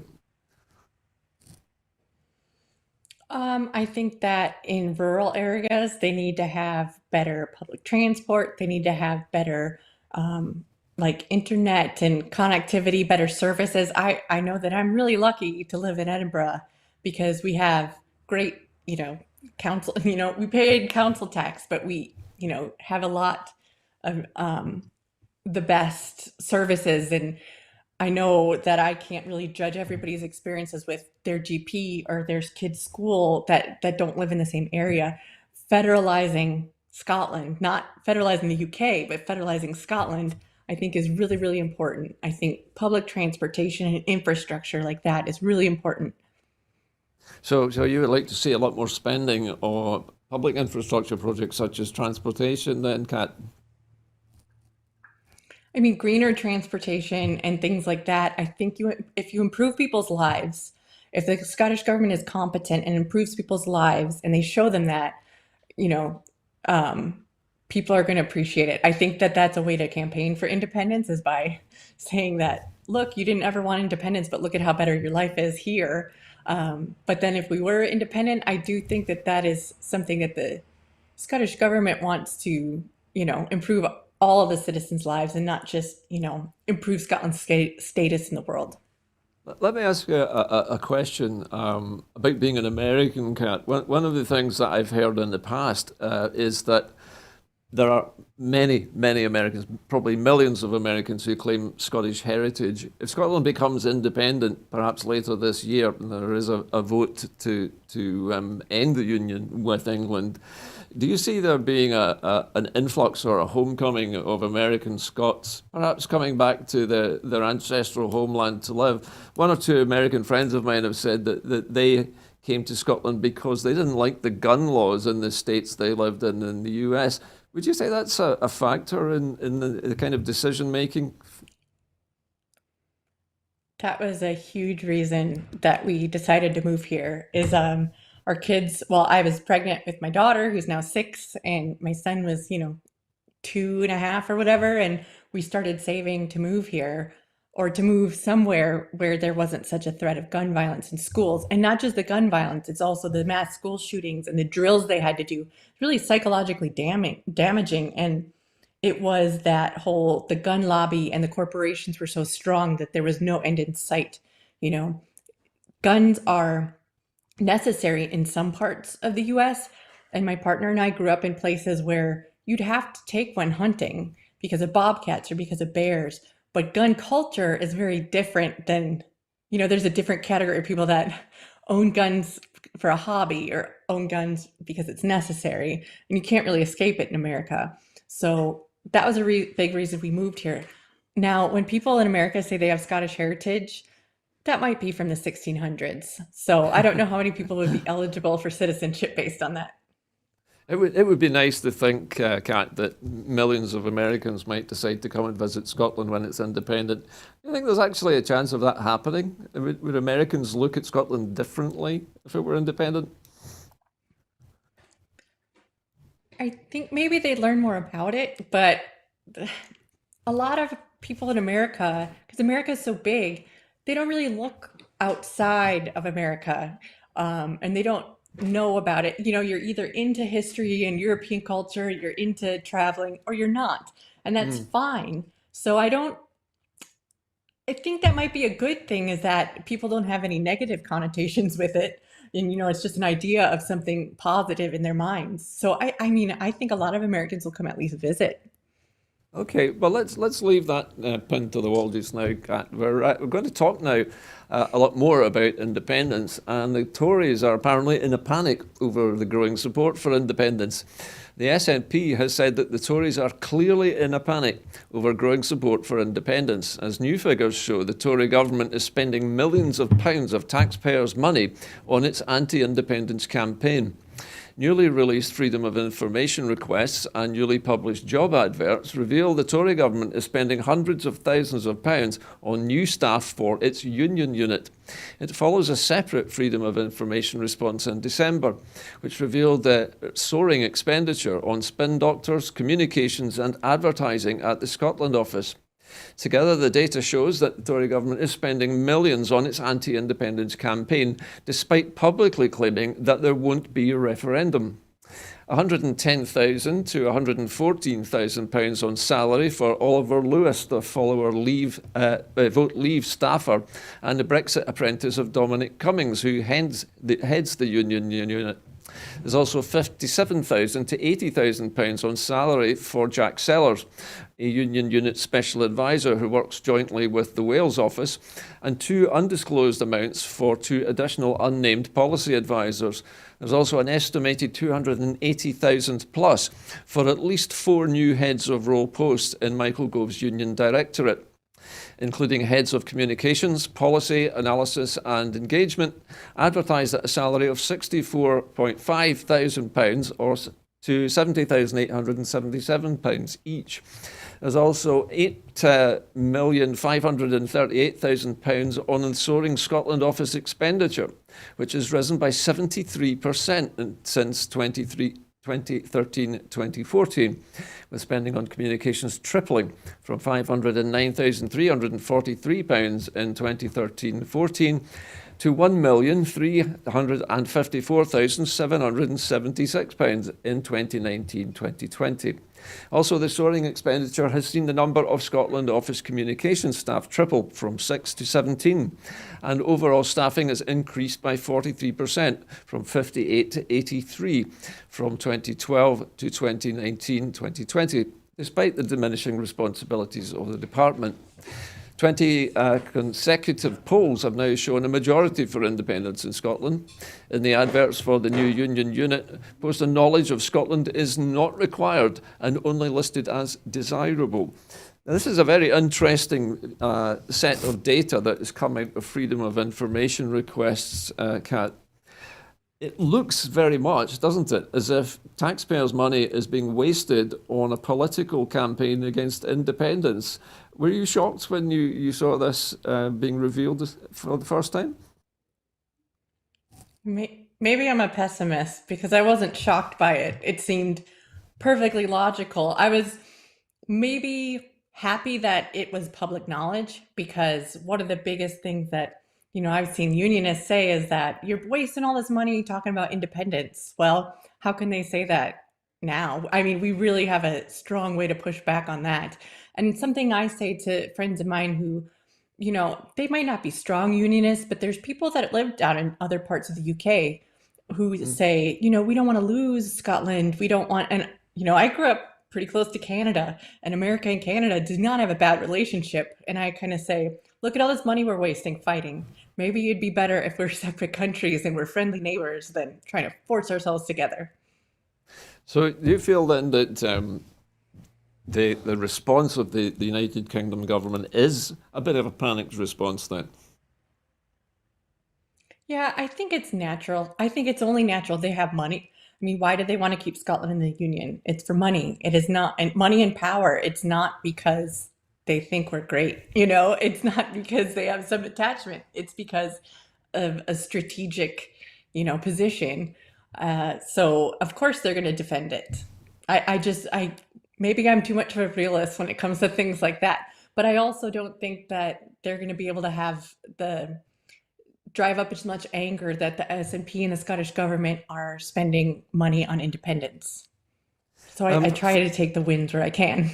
I think that in rural areas, they need to have better public transport. They need to have better, like internet and connectivity, better services. I know that I'm really lucky to live in Edinburgh because we have great, council, we paid council tax, but we, have a lot of the best services. And I know that I can't really judge everybody's experiences with their GP or their kids' school that don't live in the same area. Federalizing Scotland, not federalizing the UK, but federalizing Scotland, I think is really, really important. I think public transportation and infrastructure like that is really important. So you would like to see a lot more spending on public infrastructure projects such as transportation, then, Kat? I mean, greener transportation and things like that. I think if you improve people's lives, if the Scottish government is competent and improves people's lives, and they show them that, you know, um, people are going to appreciate it. I think that that's a way to campaign for independence is by saying that, look, you didn't ever want independence, but look at how better your life is here. But then if we were independent, I do think that that is something that the Scottish government wants to, improve all of the citizens' lives and not just, improve Scotland's status in the world. Let me ask you a question about being an American, Kat. One of the things that I've heard in the past is that there are many, many Americans, probably millions of Americans who claim Scottish heritage. If Scotland becomes independent, perhaps later this year, and there is a vote to end the union with England, do you see there being an influx or a homecoming of American Scots, perhaps coming back to their ancestral homeland to live? One or two American friends of mine have said that they came to Scotland because they didn't like the gun laws in the states they lived in the US. Would you say that's a factor in the kind of decision making? That was a huge reason that we decided to move here is our kids, well, I was pregnant with my daughter who's now 6 and my son was, 2.5 or whatever. And we started saving to move here or to move somewhere where there wasn't such a threat of gun violence in schools. And not just the gun violence, it's also the mass school shootings and the drills they had to do. Really psychologically damaging. And it was that whole, the gun lobby and the corporations were so strong that there was no end in sight. You know, guns are necessary in some parts of the US. And my partner and I grew up in places where you'd have to take one hunting because of bobcats or because of bears. But gun culture is very different than, there's a different category of people that own guns for a hobby or own guns because it's necessary. And you can't really escape it in America. So that was a big reason we moved here. Now, when people in America say they have Scottish heritage, that might be from the 1600s. So I don't know how many people would be eligible for citizenship based on that. It would be nice to think, Kat, that millions of Americans might decide to come and visit Scotland when it's independent. Do you think there's actually a chance of that happening? Would Americans look at Scotland differently if it were independent? I think maybe they'd learn more about it, but a lot of people in America, because America is so big, they don't really look outside of America, and they don't know about it. You're either into history and European culture, you're into traveling, or you're not, and that's Mm. fine. So I think that might be a good thing is that people don't have any negative connotations with it. And, it's just an idea of something positive in their minds. So I mean, I think a lot of Americans will come at least visit. Okay, well let's leave that pin to the wall just now, Kat. We're going to talk now a lot more about independence, and the Tories are apparently in a panic over the growing support for independence. The SNP has said that the Tories are clearly in a panic over growing support for independence. As new figures show, the Tory government is spending millions of pounds of taxpayers' money on its anti-independence campaign. Newly released Freedom of Information requests and newly published job adverts reveal the Tory government is spending hundreds of thousands of pounds on new staff for its union unit. It follows a separate Freedom of Information response in December, which revealed the soaring expenditure on spin doctors, communications and advertising at the Scotland office. Together, the data shows that the Tory government is spending millions on its anti-independence campaign, despite publicly claiming that there won't be a referendum. £110,000 to £114,000 on salary for Oliver Lewis, the Vote Leave staffer, and the Brexit apprentice of Dominic Cummings, who heads the union unit. There's also £57,000 to £80,000 on salary for Jack Sellers, a union unit special advisor who works jointly with the Wales office, and two undisclosed amounts for two additional unnamed policy advisors. There's also an estimated £280,000 plus for at least four new heads of role posts in Michael Gove's union directorate, including heads of communications, policy, analysis and engagement, advertised at a salary of £64.5 thousand or to £70,877 each. There's also £8,538,000 on the soaring Scotland office expenditure, which has risen by 73% since 2013-2014, with spending on communications tripling from £509,343 in 2013-14 to £1,354,776 in 2019-2020. Also, the soaring expenditure has seen the number of Scotland Office communications staff triple from 6 to 17, and overall staffing has increased by 43% from 58 to 83 from 2012 to 2019-2020, despite the diminishing responsibilities of the department. 20 consecutive polls have now shown a majority for independence in Scotland. In the adverts for the new union unit, post a knowledge of Scotland is not required and only listed as desirable. Now, this is a very interesting set of data that has come out of Freedom of Information requests, Kat. It looks very much, doesn't it, as if taxpayers' money is being wasted on a political campaign against independence. Were you shocked when you saw this being revealed for the first time? Maybe I'm a pessimist because I wasn't shocked by it. It seemed perfectly logical. I was maybe happy that it was public knowledge because one of the biggest things that I've seen unionists say is that you're wasting all this money talking about independence. Well, how can they say that now? I mean, we really have a strong way to push back on that. And something I say to friends of mine who, they might not be strong unionists, but there's people that lived out in other parts of the UK who say, we don't want to lose Scotland. We don't want, and, I grew up pretty close to Canada, and America and Canada do not have a bad relationship. And I kind of say, look at all this money we're wasting fighting. Maybe it'd be better if we're separate countries and we're friendly neighbors than trying to force ourselves together. So do you feel then that the response of the United Kingdom government is a bit of a panicked response then? Yeah, I think it's natural. I think it's only natural. They have money. I mean, why do they want to keep Scotland in the Union? It's for money. It is not, and money and power. It's not because they think we're great. It's not because they have some attachment. It's because of a strategic, position. So of course they're going to defend it. Maybe I'm too much of a realist when it comes to things like that. But I also don't think that they're going to be able to have the drive up as much anger that the SNP and the Scottish government are spending money on independence. So I try to take the wins where I can.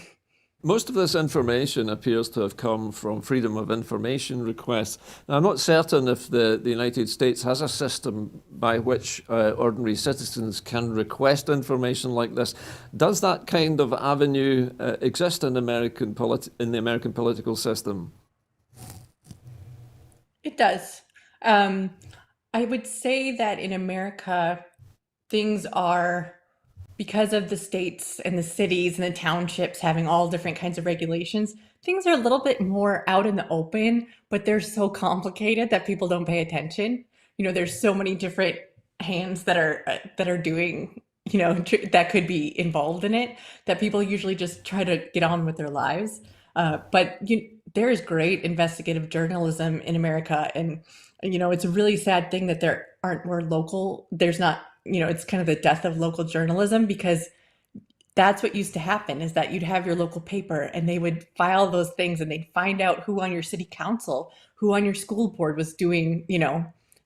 Most of this information appears to have come from freedom of information requests. Now, I'm not certain if the United States has a system by which ordinary citizens can request information like this. Does that kind of avenue exist in in the American political system? It does. Um, I would say that in America, things are, because of the states and the cities and the townships having all different kinds of regulations, things are a little bit more out in the open, but they're so complicated that people don't pay attention. There's so many different hands that are doing, that could be involved in it, that people usually just try to get on with their lives. But there is great investigative journalism in America, and it's a really sad thing that there aren't more local. There's not, it's kind of the death of local journalism, because that's what used to happen, is that you'd have your local paper and they would file those things, and they'd find out who on your city council, who on your school board was doing,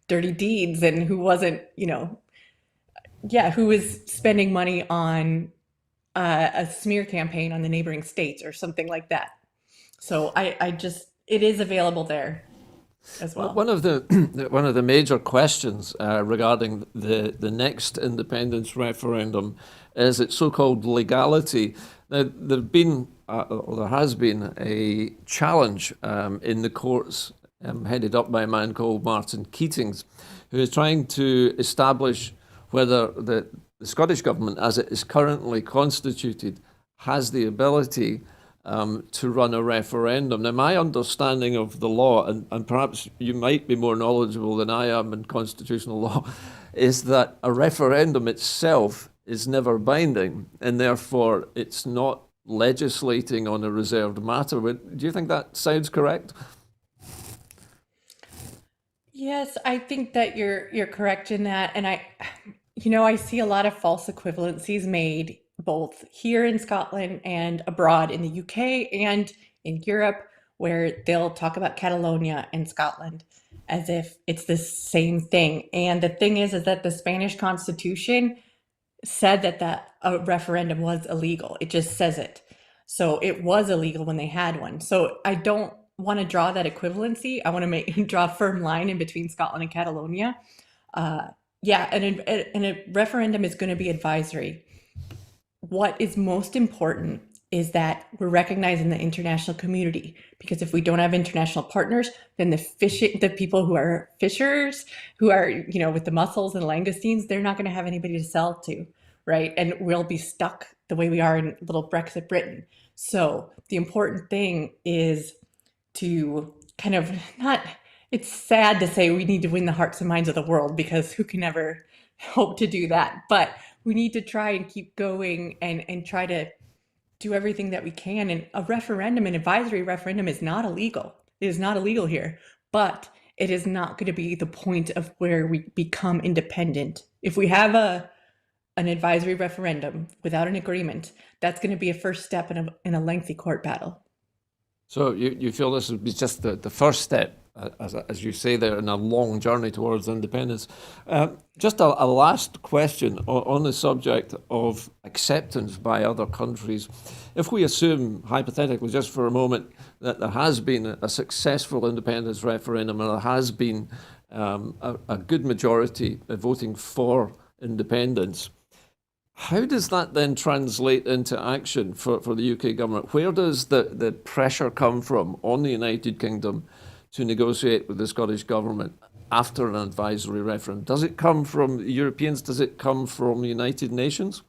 dirty deeds, and who wasn't, yeah, who was spending money on a smear campaign on the neighboring states or something like that. So I just, it is available there as Well, well. one of the one of the major questions regarding the next independence referendum is its so-called legality. Now, there has been a challenge in the courts, headed up by a man called Martin Keatings, who is trying to establish whether the Scottish government, as it is currently constituted, has the ability to run a referendum. Now, my understanding of the law, and perhaps you might be more knowledgeable than I am in constitutional law, is that a referendum itself is never binding, and therefore it's not legislating on a reserved matter. Do you think that sounds correct? Yes, I think that you're correct in that. And I see a lot of false equivalencies made both here in Scotland and abroad in the UK and in Europe, where they'll talk about Catalonia and Scotland as if it's the same thing. And the thing is that the Spanish Constitution said that a referendum was illegal. It just says it. So it was illegal when they had one. So I don't want to draw that equivalency. I want to draw a firm line in between Scotland and Catalonia. Uh, yeah, and a referendum is going to be advisory. What is most important is that we're recognizing the international community, because if we don't have international partners, then the people who are fishers, who are, with the mussels and langoustines, they're not going to have anybody to sell to, right? And we'll be stuck the way we are in little Brexit Britain. So the important thing is to kind of not, it's sad to say we need to win the hearts and minds of the world, because who can ever hope to do that? But we need to try and keep going, and try to do everything that we can. And a referendum, an advisory referendum, is not illegal. It is not illegal here, but it is not going to be the point of where we become independent. If we have an advisory referendum without an agreement, that's going to be a first step in a lengthy court battle. So you feel this would be just the first step, as you say there, in a long journey towards independence. Just a last question on the subject of acceptance by other countries. If we assume, hypothetically, just for a moment, that there has been a successful independence referendum, and there has been a good majority voting for independence, how does that then translate into action for the UK government? Where does the pressure come from on the United Kingdom to negotiate with the Scottish government after an advisory referendum? Does it come from the Europeans? Does it come from the United Nations?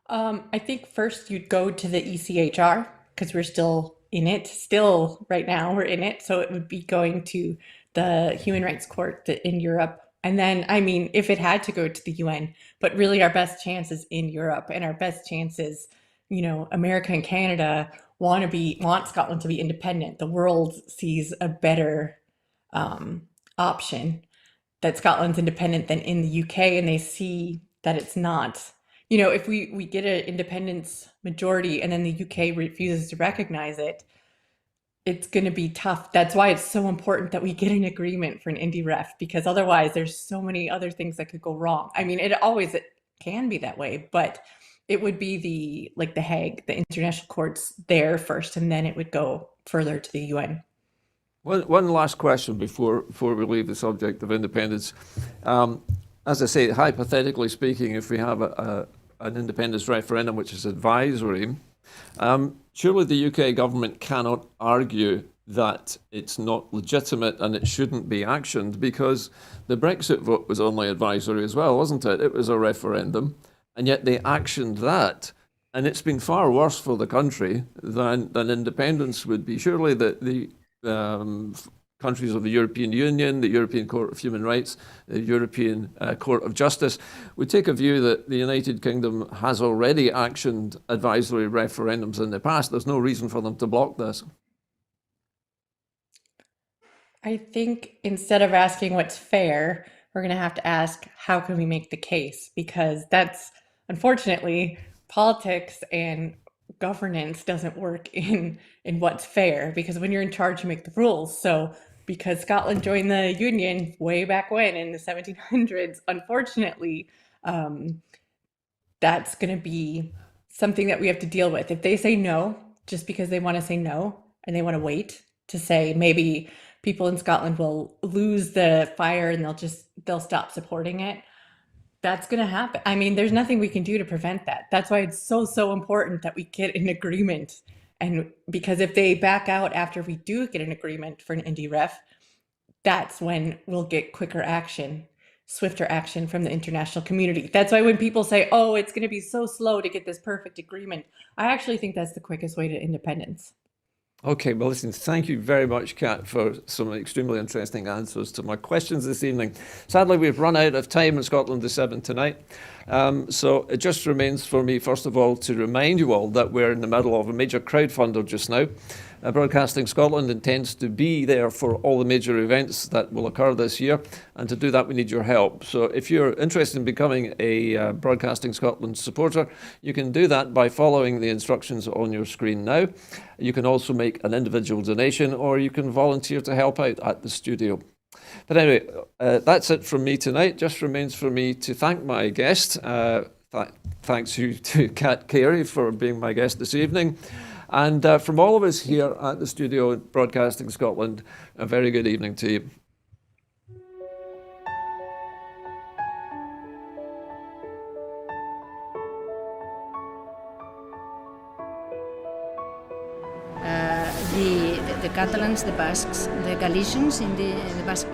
I think first you'd go to the ECHR, because we're still in it. Still, right now, we're in it. So it would be going to the Human Rights Court in Europe. And then, I mean, if it had to go to the UN, but really our best chances in Europe, and our best chances, America and Canada want Scotland to be independent. The world sees a better option, that Scotland's independent, than in the UK, and they see that it's not. If we get an independence majority and then the UK refuses to recognize it, it's going to be tough. That's why it's so important that we get an agreement for an indie ref, because otherwise there's so many other things that could go wrong. I mean, it can be that way, but it would be the Hague, the international courts there first, and then it would go further to the UN. One last question before we leave the subject of independence. As I say, hypothetically speaking, if we have an independence referendum which is advisory, surely the UK government cannot argue that it's not legitimate and it shouldn't be actioned, because the Brexit vote was only advisory as well, wasn't it? It was a referendum, and yet they actioned that. And it's been far worse for the country than independence would be. Surely the countries of the European Union, the European Court of Human Rights, the European Court of Justice would take a view that the United Kingdom has already actioned advisory referendums in the past. There's no reason for them to block this. I think instead of asking what's fair, we're going to have to ask how can we make the case? Because that's unfortunately politics and governance doesn't work in what's fair, because when you're in charge you make the rules. So because Scotland joined the Union way back when in the 1700s, unfortunately, that's going to be something that we have to deal with. If they say no, just because they want to say no and they want to wait to say maybe people in Scotland will lose the fire and they'll stop supporting it, that's going to happen. I mean, there's nothing we can do to prevent that. That's why it's so important that we get an agreement. And because if they back out after we do get an agreement for an indie ref, that's when we'll get quicker action, swifter action from the international community. That's why when people say, oh, it's going to be so slow to get this perfect agreement, I actually think that's the quickest way to independence. Okay, well, listen, thank you very much, Kat, for some extremely interesting answers to my questions this evening. Sadly, we've run out of time in Scotland this 7 tonight. So it just remains for me, first of all, to remind you all that we're in the middle of a major crowdfunder just now. Broadcasting Scotland intends to be there for all the major events that will occur this year, and to do that we need your help. So if you're interested in becoming a Broadcasting Scotland supporter, you can do that by following the instructions on your screen now. You can also make an individual donation, or you can volunteer to help out at the studio. But anyway, that's it from me tonight. Just remains for me to thank my guest. Thanks to Kat Cary for being my guest this evening. And from all of us here at the studio at Broadcasting Scotland, a very good evening to you. The Catalans, the Basques, the Galicians in the Basque.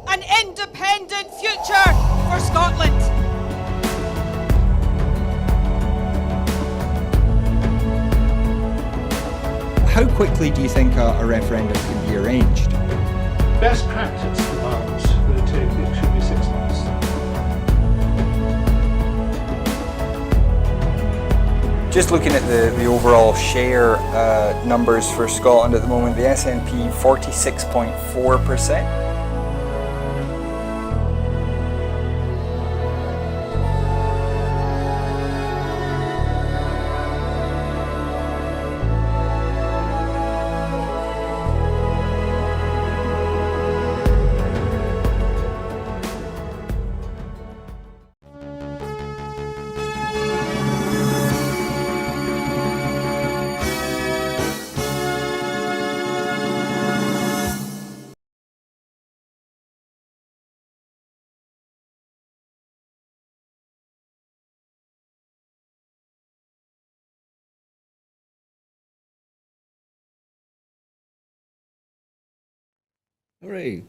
An independent future for Scotland. How quickly do you think a referendum can be arranged? Best practice demands that it should be 6 months. Just looking at the overall share numbers for Scotland at the moment, the SNP 46.4%. Hooray.